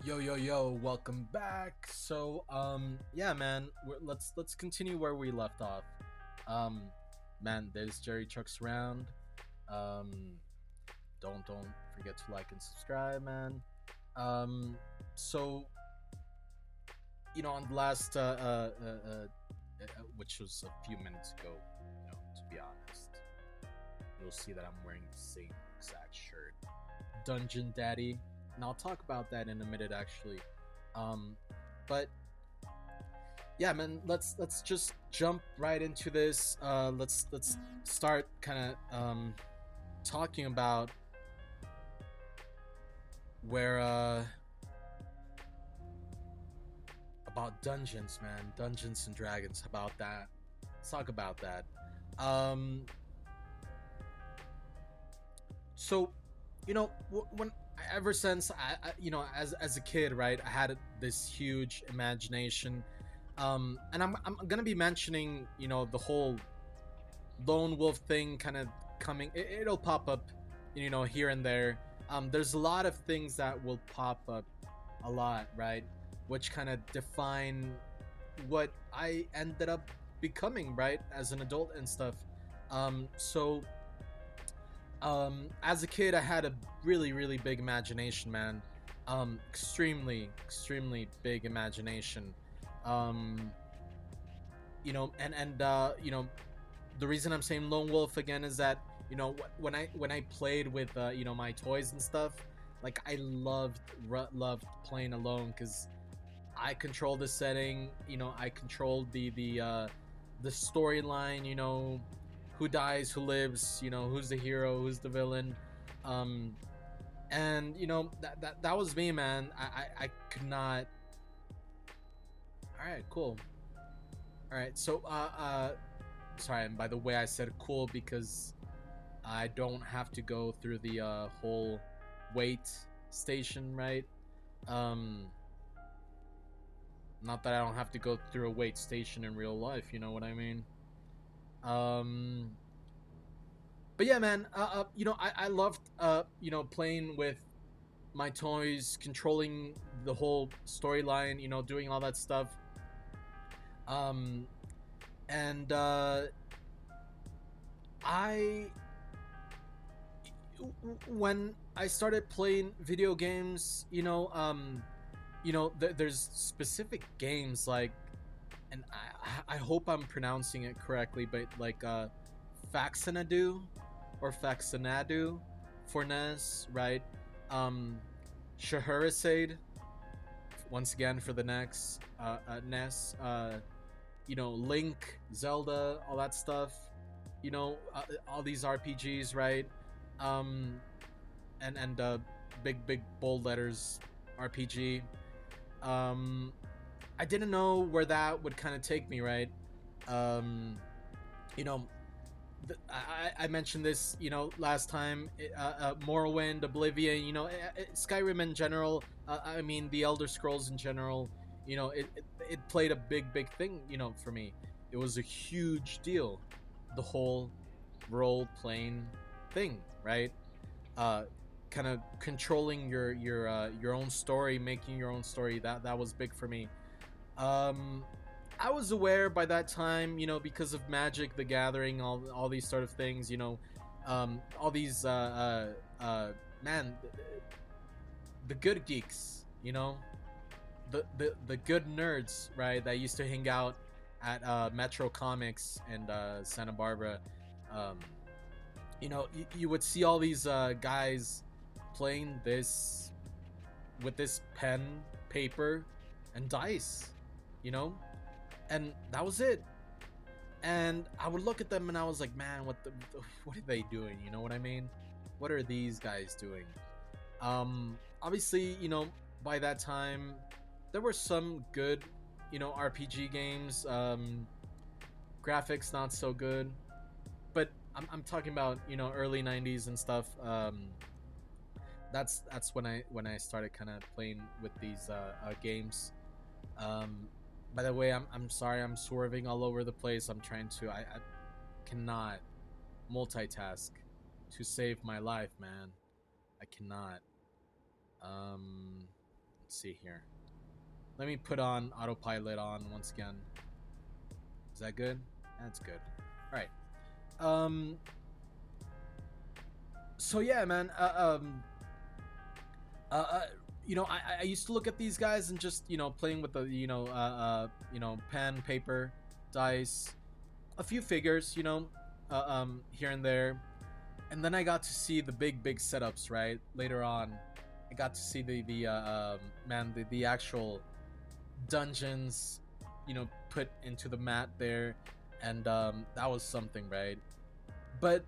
Yo yo yo, welcome back. Yeah, man, let's continue where we left off. Um, man, there's Jerry Trucks around. Um, don't forget to like and subscribe, man. Um, so on the last which was a few minutes ago, to be honest, you'll see that I'm wearing the same exact shirt, Dungeon Daddy, and I'll talk about that in a minute actually. Um, but yeah, man, let's just jump right into this. Let's start kind of talking where about dungeons, man, Dungeons and Dragons. How about that? Let's talk about that. Um, so when ever since as a kid, right, I had this huge imagination. And I'm gonna be mentioning the whole lone wolf thing kind of coming. It'll pop up here and there. There's a lot of things that will pop up a lot, right, which kind of define what I ended up becoming, right, as an adult and stuff. As a kid, I had a really big imagination, man. Extremely big imagination. um the reason I'm saying lone wolf again is that when I played with my toys and stuff, like I loved playing alone because I controlled the setting. I controlled the storyline. Who dies, who lives. Who's the hero, who's the villain. Um, and that was me, man. I could not. All right, cool. All right, so sorry. And by the way, I said cool because I don't have to go through the whole wait station, right? Um, Not that I don't have to go through a wait station in real life. You know what I mean? Um, but yeah, man. I loved playing with my toys, controlling the whole storyline. Doing all that stuff. Um, and I when I started playing video games, there's specific games like, and I hope I'm pronouncing it correctly, but like Faxanadu or Faxanadu for NES, right? Um, Scheherazade once again for the next NES. Link, Zelda, all that stuff. All these RPGs, right? Um, and big bold letters RPG. Um, I didn't know where that would kind of take me, right? Um, you know, I mentioned this, last time. Morrowind, Oblivion, Skyrim in general. I mean, the Elder Scrolls in general. It played a big thing, for me. It was a huge deal, the whole role playing thing, right? Uh, Kind of controlling your own story, making your own story. That was big for me. Um, I was aware by that time, because of Magic the Gathering, all these sort of things, all these man, the good geeks, the good nerds, right? That used to hang out at Metro Comics and Santa Barbara. Um, you would see all these guys playing this with this pen, paper, and dice, you know, and that was it. And I would look at them and I was like, man, what are they doing? You know what I mean? What are these guys doing? Obviously, by that time, there were some good, RPG games. Graphics not so good, but I'm talking about early '90s and stuff. That's when I started kind of playing with these games. Um, by the way, I'm sorry, I'm swerving all over the place. I'm trying to. I cannot multitask to save my life, man. I cannot. Um, Let's see here. Let me put on autopilot on once again. Is that good? That's good. All right. Um. So yeah, man. Uh, uh I used to look at these guys and just playing with the pen, paper, dice, a few figures, here and there, and then I got to see the big setups. Right later on, I got to see the actual dungeons, put into the mat there, and that was something, right? But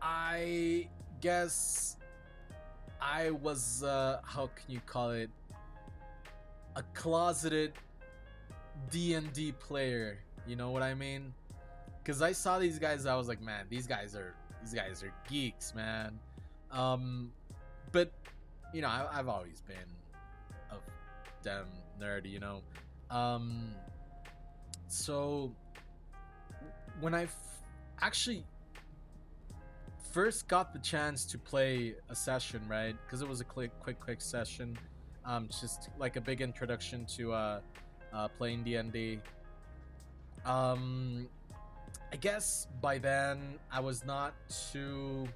I guess I was how can you call it, a closeted D&D player. You know what I mean? Because I saw these guys, I was like, man, these guys are geeks, man. Um, but I've always been a damn nerd. Um, so when actually first got the chance to play a session, right? Because it was a quick session, just like a big introduction to playing D&D. I guess by then I was not too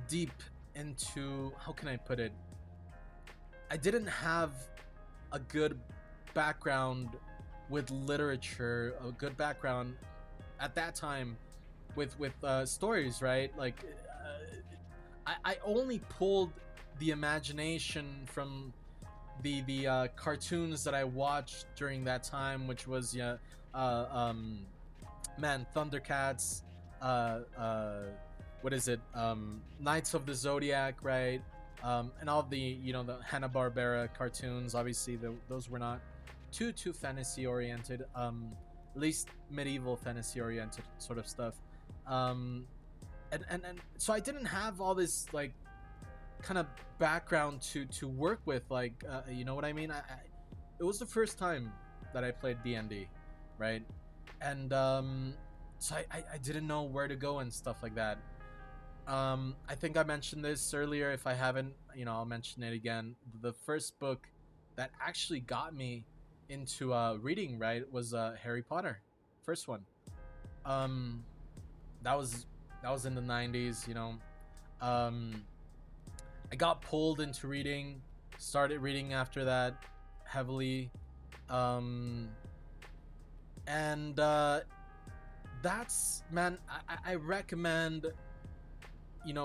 deep into, how can I put it? I didn't have a good background with literature, a good background at that time with stories, right? Like I only pulled the imagination from the cartoons that I watched during that time, which was man, Thundercats, what is it, Knights of the Zodiac, right? And all the Hanna-Barbera cartoons. Obviously those were not too fantasy oriented, at least medieval fantasy oriented sort of stuff. And so I didn't have all this like kind of background to work with, like you know what I mean. It was the first time that I played D&D, right? And so I didn't know where to go and stuff like that. I think I mentioned this earlier. If I haven't, I'll mention it again. The first book that actually got me into reading, right, was Harry Potter, first one. Um, that was in the 90s. I got pulled into reading, started reading after that heavily, and that's, man, I recommend,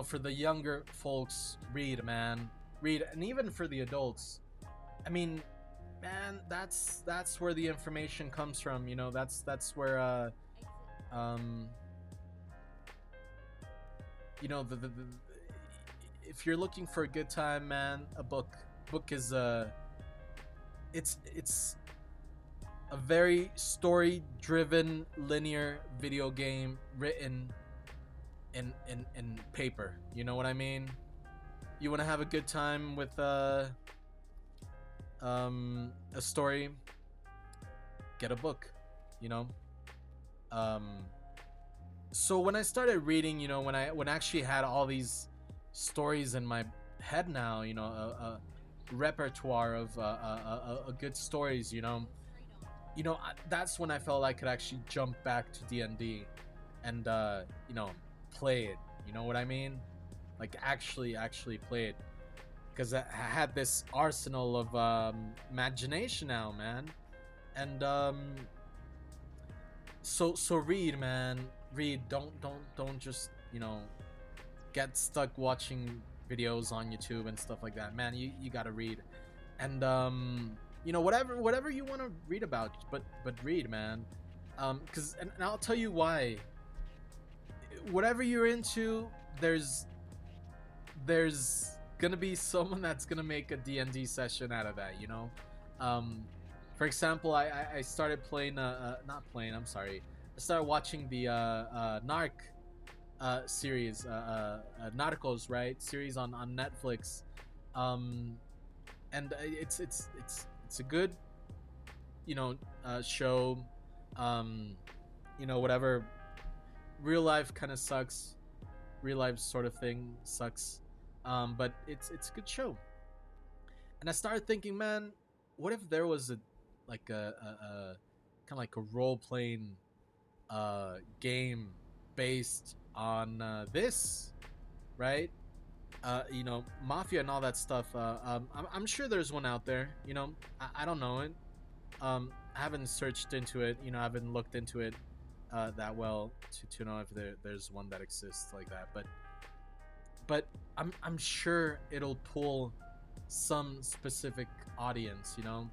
for the younger folks, read, man, read. And even for the adults, I mean, man, that's where the information comes from. That's where um the if you're looking for a good time, man, a book is it's a very story driven linear video game written in paper. You know what I mean? You want to have a good time with a story, get a book, you know. So when I started reading, when I actually had all these stories in my head now, a repertoire of good stories, that's when I felt I could actually jump back to D&D and play it. You know what I mean? Like actually play it, because I had this arsenal of imagination now, man. And so read, man, read. Don't just get stuck watching videos on YouTube and stuff like that, man. You gotta read. And whatever you want to read about, but read, man. Because and I'll tell you why. Whatever you're into, there's gonna be someone that's gonna make a D&D session out of that, for example, I started playing not playing, I'm sorry, I started watching the Narc series, Narcos, right, series on Netflix. And it's a good show. Whatever, real life kind of sucks, real life sort of thing sucks, but it's a good show. And I started thinking, man, what if there was a like a kind of like a role playing game based on this, right? You know, mafia and all that stuff. I'm sure there's one out there. You know, I don't know it. I haven't searched into it. You know, I haven't looked into it that well to know if there's one that exists like that. But I'm sure it'll pull some specific audience. You know,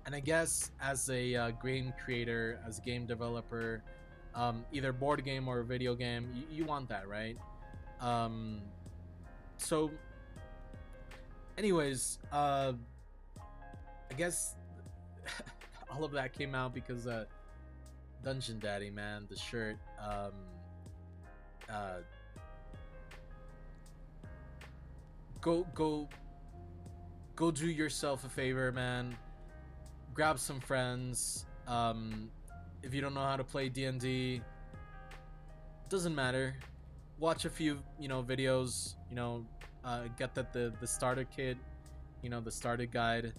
and I guess as a game creator, as a game developer, either board game or video game, you want that, right? Um, so anyways, I guess all of that came out because Dungeon Daddy, man, the shirt, uh, go go go do yourself a favor, man. Grab some friends. If you don't know how to play D&D, doesn't matter. Watch a few, you know, videos. You know, get the starter kit. You know, the starter guide.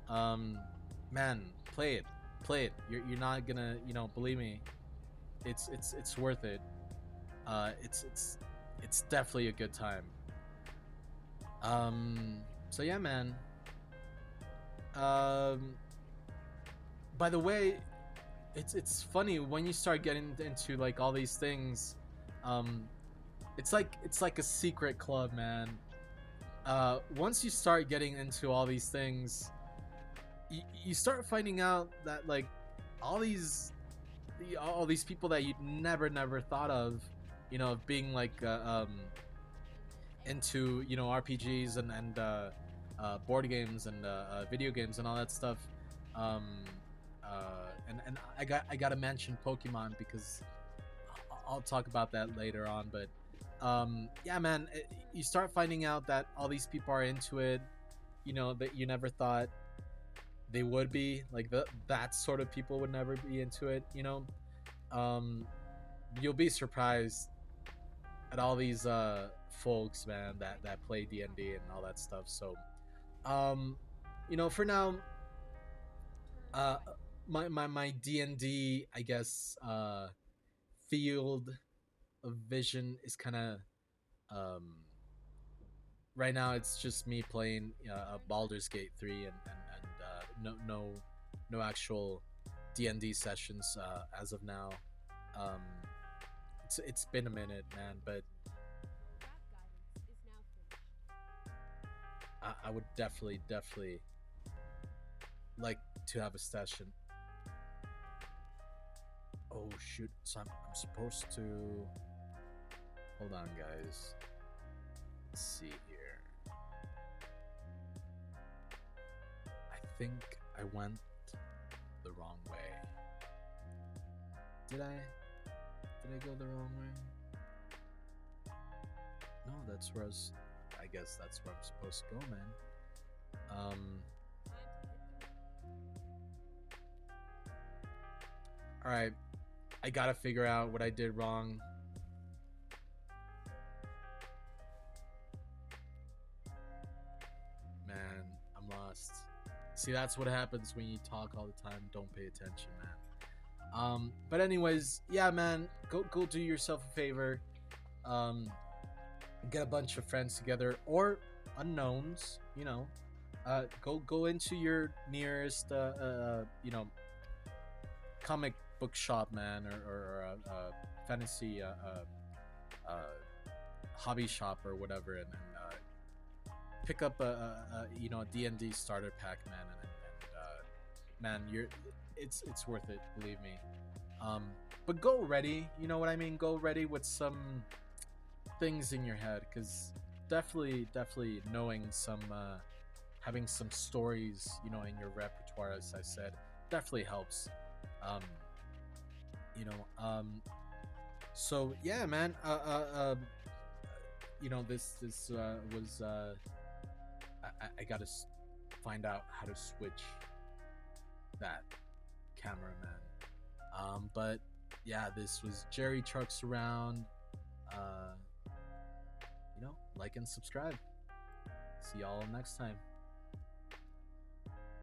Um, man, play it, play it. You're not gonna, you know, believe me. It's worth it. It's definitely a good time. So yeah, man. Um, by the way, it's funny when you start getting into like all these things. Um, it's like a secret club, man. Once you start getting into all these things, you start finding out that like all these all these people that you never thought of, you know, of being like into, you know, RPGs board games and video games and all that stuff. Um, and I gotta mention Pokemon because I'll talk about that later on. But yeah, man, you start finding out that all these people are into it. You know, that you never thought they would be. Like that sort of people would never be into it. You know, um, you'll be surprised at all these folks, man, that play D&D and all that stuff. So um, you know, for now, uh, my D&D, I guess, field of vision is kind of um right now it's just me playing Baldur's Gate 3 and no actual D&D sessions as of now. Um, it's been a minute, man, but I would definitely like to have a session. Oh shoot! So I'm supposed to hold on, guys. Let's see here. I think I went the wrong way. Did I? Did I go the wrong way? No, that's where I guess that's where I'm supposed to go, man. All right. I gotta figure out what I did wrong. Man, I'm lost. See, that's what happens when you talk all the time. Don't pay attention, man. But anyways, yeah, man, go do yourself a favor. Um, get a bunch of friends together or unknowns, you know. Go into your nearest, you know, comic book shop, man, or fantasy uh, hobby shop or whatever, and pick up a you know, a D&D starter pack, man, and man, it's worth it, believe me. But go ready, you know what I mean? Go ready with some things in your head, because definitely knowing some having some stories, you know, in your repertoire, as I said, definitely helps. Um, you know, so yeah, man. You know, this was I gotta find out how to switch that camera, man. But yeah, this was Jerry Trucks Around. You know, like and subscribe. See y'all next time.